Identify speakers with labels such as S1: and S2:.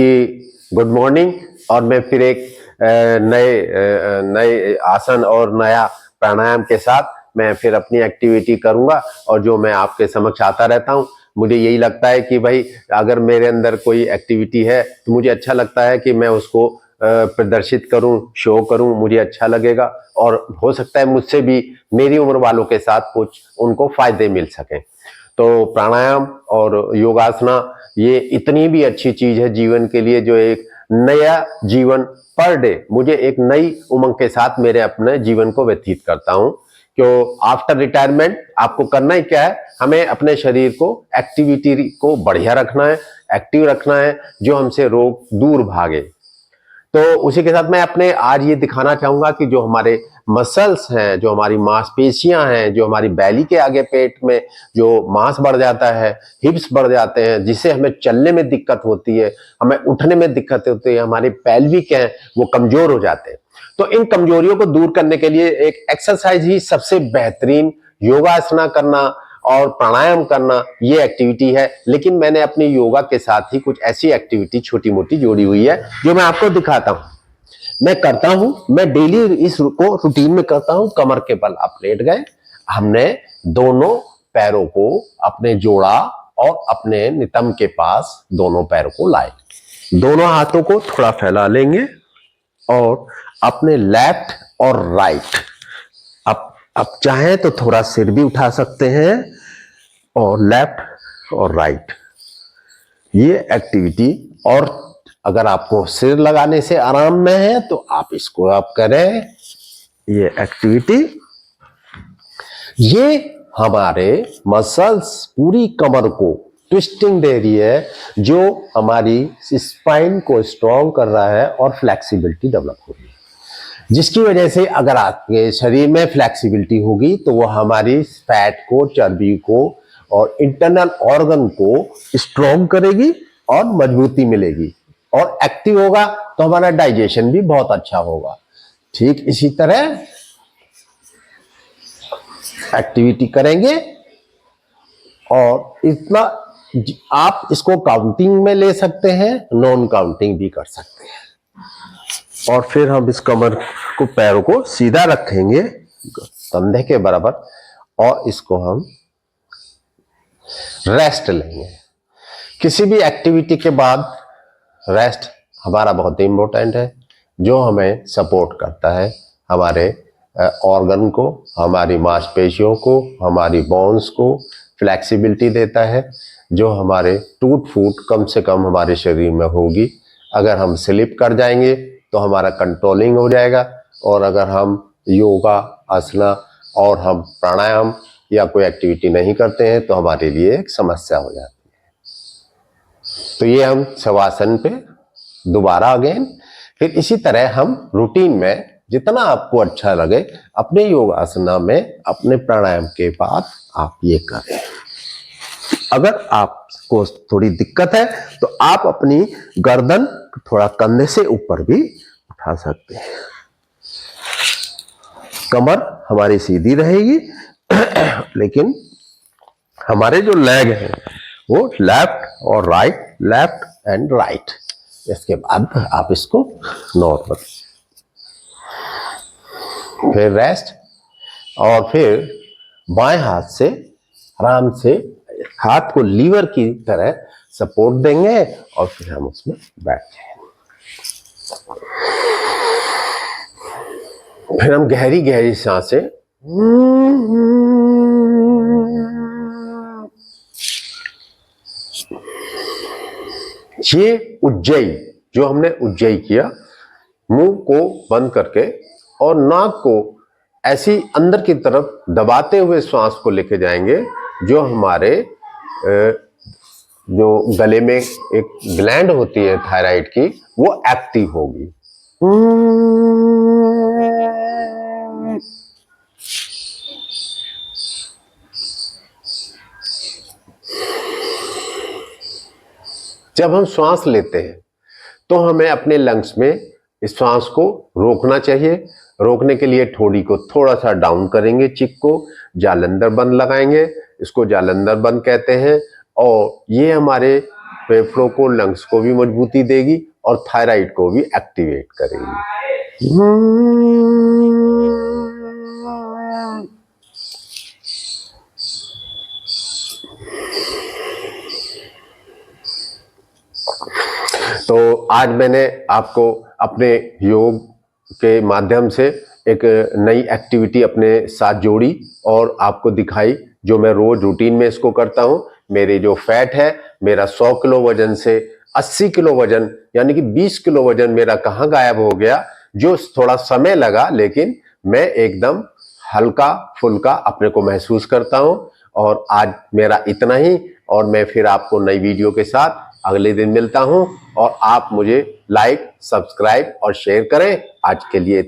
S1: सबकी good morning. और मैं फिर एक नए आसन और नया प्राणायाम के साथ मैं फिर अपनी एक्टिविटी करूंगा। और जो मैं आपके समक्ष आता रहता हूं, मुझे यही लगता है कि भाई अगर मेरे अंदर कोई एक्टिविटी है तो मुझे अच्छा लगता है कि मैं उसको प्रदर्शित करूं, शो करूं, मुझे अच्छा लगेगा। और हो सकता है मुझसे भी मेरी उम्र वालों के साथ कुछ उनको फायदे मिल सकें। तो प्राणायाम और योगासना ये इतनी भी अच्छी चीज है जीवन के लिए, जो एक नया जीवन पर डे मुझे एक नई उमंग के साथ मेरे अपने जीवन को व्यतीत करता हूं। क्यों आफ्टर रिटायरमेंट आपको करना ही क्या है, हमें अपने शरीर को एक्टिविटी को बढ़िया रखना है, एक्टिव रखना है, जो हमसे रोग दूर भागे। तो उसी के साथ मैं अपने आज ये दिखाना चाहूंगा कि जो हमारे मसल्स हैं, जो हमारी मांसपेशियां हैं, जो हमारी बैली के आगे पेट में जो मांस बढ़ जाता है, हिप्स बढ़ जाते हैं, जिससे हमें चलने में दिक्कत होती है, हमें उठने में दिक्कत होती है, हमारे पेल्विक हैं वो कमजोर हो जाते हैं। तो इन कमजोरियों को दूर करने के लिए एक एक्सरसाइज ही सबसे बेहतरीन योगासना करना और प्राणायाम करना ये एक्टिविटी है। लेकिन मैंने अपनी योगा के साथ ही कुछ ऐसी एक्टिविटी छोटी मोटी जोड़ी हुई है जो मैं आपको दिखाता हूं। मैं करता हूं, मैं डेली इसको रूटीन में करता हूं। कमर के बल आप लेट गए, हमने दोनों पैरों को अपने जोड़ा और अपने नितंब के पास दोनों पैरों को लाए, दोनों हाथों को थोड़ा फैला लेंगे और अपने लेफ्ट और राइट, अब चाहें तो थोड़ा सिर भी उठा सकते हैं, और लेफ्ट और राइट ये एक्टिविटी। और अगर आपको सिर लगाने से आराम में है तो आप इसको आप करें, ये एक्टिविटी। ये हमारे मसल्स पूरी कमर को ट्विस्टिंग दे रही है, जो हमारी स्पाइन को स्ट्रॉन्ग कर रहा है और फ्लेक्सिबिलिटी डेवलप हो रही है, जिसकी वजह से अगर आपके शरीर में फ्लेक्सिबिलिटी होगी तो वो हमारी फैट को, चर्बी को और इंटरनल ऑर्गन को स्ट्रॉन्ग करेगी और मजबूती मिलेगी। और एक्टिव होगा तो हमारा डाइजेशन भी बहुत अच्छा होगा। ठीक इसी तरह एक्टिविटी करेंगे। और इतना आप इसको काउंटिंग में ले सकते हैं, नॉन काउंटिंग भी कर सकते हैं। और फिर हम इस कमर को, पैरों को सीधा रखेंगे कंधे के बराबर, और इसको हम रेस्ट लेंगे। किसी भी एक्टिविटी के बाद रेस्ट हमारा बहुत ही इंपॉर्टेंट है, जो हमें सपोर्ट करता है हमारे ऑर्गन को, हमारी मांसपेशियों को, हमारी बोन्स को फ्लेक्सिबिलिटी देता है, जो हमारे टूट फूट कम से कम हमारे शरीर में होगी। अगर हम स्लिप कर जाएंगे तो हमारा कंट्रोलिंग हो जाएगा। और अगर हम योगा, आसना और हम प्राणायाम या कोई एक्टिविटी नहीं करते हैं तो हमारे लिए एक समस्या हो जाती है। तो ये हम शवासन पे दोबारा अगेन, फिर इसी तरह हम रूटीन में जितना आपको अच्छा लगे अपने योग आसना में, अपने प्राणायाम के बाद आप ये करें। अगर आपको थोड़ी दिक्कत है तो आप अपनी गर्दन थोड़ा कंधे से ऊपर भी उठा सकते हैं। कमर हमारी सीधी रहेगी लेकिन हमारे जो लेग हैं वो लेफ्ट और राइट, लेफ्ट एंड राइट। इसके बाद आप इसको नॉर्मल, फिर रेस्ट, और फिर बाएं हाथ से आराम से हाथ को लीवर की तरह सपोर्ट देंगे और फिर हम उसमें बैठ जाएंगे। फिर हम गहरी गहरी सांसें, ये उज्जयी जो हमने उज्जयी किया, मुंह को बंद करके और नाक को ऐसी अंदर की तरफ दबाते हुए श्वास को लेके जाएंगे, जो हमारे जो गले में एक ग्लैंड होती है थायराइड की, वो एक्टिव होगी। जब हम श्वास लेते हैं तो हमें अपने लंग्स में इस श्वास को रोकना चाहिए। रोकने के लिए ठोड़ी को थोड़ा सा डाउन करेंगे, चिक को जालंधर बंद लगाएंगे, इसको जालंधर बंद कहते हैं। और ये हमारे फेफड़ों को, लंग्स को भी मजबूती देगी और थायराइड को भी एक्टिवेट करेगी। तो आज मैंने आपको अपने योग के माध्यम से एक नई एक्टिविटी अपने साथ जोड़ी और आपको दिखाई, जो मैं रोज रूटीन में इसको करता हूं। मेरे जो फैट है, मेरा 100 किलो वजन से 80 किलो वजन, यानी कि 20 किलो वजन मेरा कहाँ गायब हो गया, जो थोड़ा समय लगा, लेकिन मैं एकदम हल्का फुल्का अपने को महसूस करता हूं। और आज मेरा इतना ही, और मैं फिर आपको नई वीडियो के साथ अगले दिन मिलता हूं। और आप मुझे लाइक, सब्सक्राइब और शेयर करें। आज के लिए